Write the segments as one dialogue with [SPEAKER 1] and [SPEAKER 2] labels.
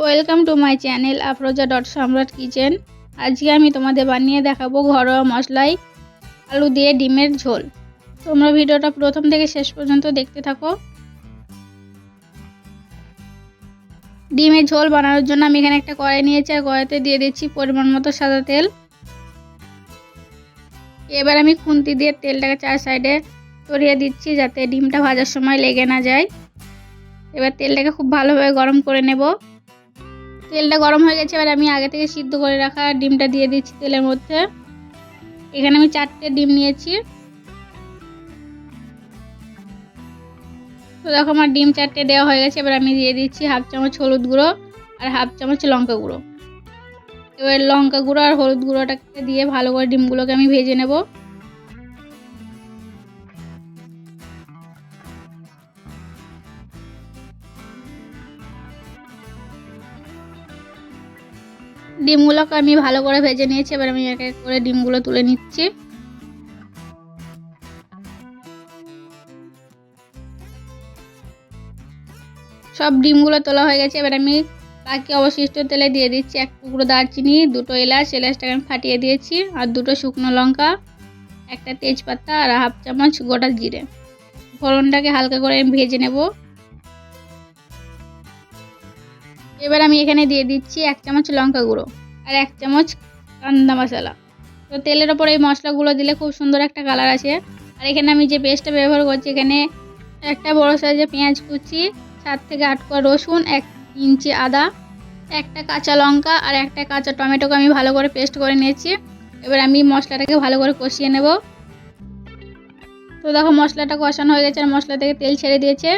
[SPEAKER 1] Welcome to my channel Afroza dot সম্রাট kitchen. আজকে আমি তোমাদের বানিয়ে দেখাবো ঘরোয়া মশলায় আলু দিয়ে ডিমের ঝোল। তোমরা ভিডিওটা প্রথম থেকে শেষ পর্যন্ত দেখতে থাকো। ডিমের ঝোল বানানোর জন্য আমি এখানে একটা কড়াই নিয়েছি, আর কড়াইতে দিয়ে দিচ্ছি পরিমাণ মতো সাদা তেল। এবার আমি খুন্তি দিয়ে তেলটাকে চার সাইডে ছড়িয়ে দিচ্ছি যাতে ডিমটা ভাজার সময় লেগে না যায়। এবার তেলটাকে খুব ভালোভাবে গরম করে নেব। তেলটা গরম হয়ে গেছে, এবার আমি আগে থেকে সিদ্ধ করে রাখা ডিমটা দিয়ে দিচ্ছি তেলের মধ্যে। এখানে আমি 4টে ডিম নিয়েছি। তো দেখো আমার ডিম 4টে দেওয়া হয়ে গেছে। এবার আমি দিয়ে দিচ্ছি হাফ চামচ হলুদ গুঁড়ো আর হাফ চামচ লঙ্কা গুঁড়ো। এবার লঙ্কা গুঁড়ো আর হলুদ গুঁড়োটাকে দিয়ে ভালো করে ডিমগুলোকে আমি ভেজে নেব। ডিমগুলোকে আমি ভালো করে ভেজে নিয়েছি। এবার আমি এক এক করে ডিমগুলো তুলে নিচ্ছি। সব ডিমগুলো তোলা হয়ে গেছে। এবার আমি বাকি অবশিষ্ট তেলে দিয়ে দিচ্ছি 1 টুকরো দারচিনি, 2টো এলাচটাকে আমি ফাটিয়ে দিয়েছি, আর 2টো শুকনো লঙ্কা, একটা তেজপাতা আর হাফ চামচ গোটা জিরে। ফোড়নটাকে হালকা করে আমি ভেজে নেব। এবার আমি এখানে দিয়ে দিচ্ছি 1 চামচ লঙ্কা গুঁড়ো আর 1 চামচ কান্দা মশলা। তো তেলের ওপর এই মশলাগুলো দিলে খুব সুন্দর একটা কালার আসে। আর এখানে আমি যে পেস্টটা ব্যবহার করছি, এখানে একটা বড় সাইজের পেঁয়াজ কুচি, 7 থেকে 8 কোয়া রসুন, 1 ইঞ্চি আদা, একটা কাঁচা লঙ্কা আর একটা কাঁচা টমেটোকে আমি ভালো করে পেস্ট করে নিয়েছি। এবার আমি মশলাটাকে ভালো করে কষিয়ে নেব। তো দেখো মশলাটা কষানো হয়ে গেছে আর মশলা থেকে তেল ছেড়ে দিয়েছে।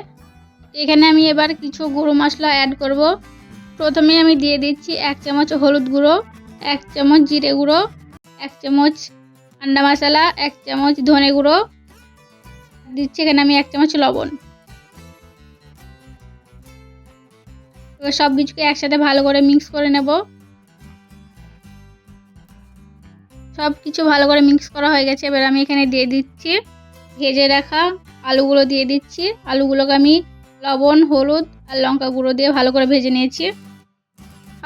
[SPEAKER 1] এখানে আমি এবার কিছু গুঁড়ো মশলা অ্যাড করব। প্রথমে আমি দিয়ে দিচ্ছি 1 চামচ হলুদ গুঁড়ো, 1 চামচ জিরে গুঁড়ো, 1 চামচ ঠান্ডা মশলা, 1 চামচ ধনে গুঁড়ো, দিচ্ছি এখানে আমি 1 চামচ লবণ। এবার সব কিছুকে একসাথে ভালো করে মিক্স করে নেব। সব কিছু ভালো করে মিক্স করা হয়ে গেছে। এবার আমি এখানে দিয়ে দিচ্ছি ভেজে রাখা আলুগুলো দিয়ে দিচ্ছি। আলুগুলোকে আমি লবণ, হলুদ আর লঙ্কা গুঁড়ো দিয়ে ভালো করে ভেজে নিয়েছি।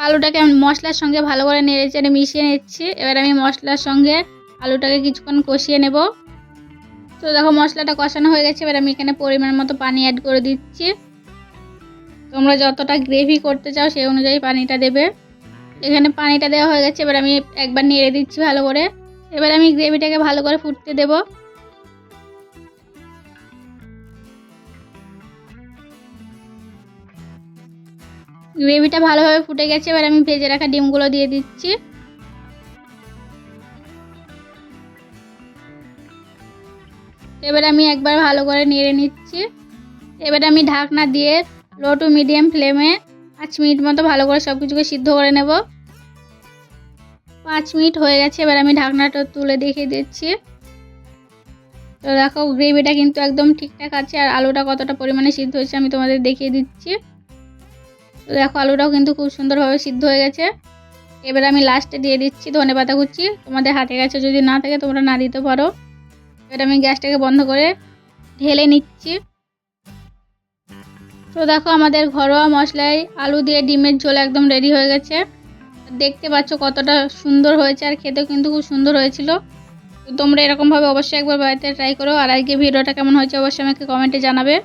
[SPEAKER 1] আলুটাকে আমি মশলার সঙ্গে ভালো করে নেড়েচেড়ে মিশিয়ে নিচ্ছি। এবার আমি মশলার সঙ্গে আলুটাকে কিছুক্ষণ কষিয়ে নেব। তো দেখো মশলাটা কষানো হয়ে গেছে। এবার আমি এখানে পরিমাণ মতো পানি অ্যাড করে দিচ্ছি। তোমরা যতটা গ্রেভি করতে চাও সেই অনুযায়ী পানিটা দেবে। এখানে পানিটা দেওয়া হয়ে গেছে। এবার আমি একবার নেড়ে দিচ্ছি ভালো করে। এবার আমি গ্রেভিটাকে ভালো করে ফুটতে দেব। গ্রেভিটা ভালোভাবে ফুটে গেছে। এবার আমি ভেজে রাখা ডিমগুলো দিয়ে দিচ্ছি। এবার আমি একবার ভালো করে নেড়ে নিচ্ছি। এবার আমি ঢাকনা দিয়ে লো টু মিডিয়াম ফ্লেমে 5 মিনিট মতো ভালো করে সব কিছুকে সিদ্ধ করে নেব। 5 মিনিট হয়ে গেছে। এবার আমি ঢাকনাটা তুলে দেখিয়ে দিচ্ছি। তো দেখো গ্রেভিটা কিন্তু একদম ঠিকঠাক আছে, আর আলুটা কতটা পরিমাণে সিদ্ধ হয়েছে আমি তোমাদের দেখিয়ে দিচ্ছি। তো দেখো আলুটাও কিন্তু খুব সুন্দরভাবে সিদ্ধ হয়ে গেছে। এবার আমি লাস্টে দিয়ে দিচ্ছি ধনেপাতা কুচি। তোমাদের হাতে কাছে যদি না থাকে তোমরা না দিতে পারো। এবার আমি গ্যাসটাকে বন্ধ করে ঢেলে নিচ্ছি। তো দেখো আমাদের ঘরোয়া মশলায় আলু দিয়ে ডিমের ঝোল একদম রেডি হয়ে গেছে। দেখতে পাচ্ছ কতটা সুন্দর হয়েছে, আর খেতেও কিন্তু খুব সুন্দর হয়েছিল। তো তোমরা এরকমভাবে অবশ্যই একবার বাড়িতে ট্রাই করো। আর আজকে ভিডিওটা কেমন হয়েছে অবশ্যই আমাকে কমেন্টে জানাবে।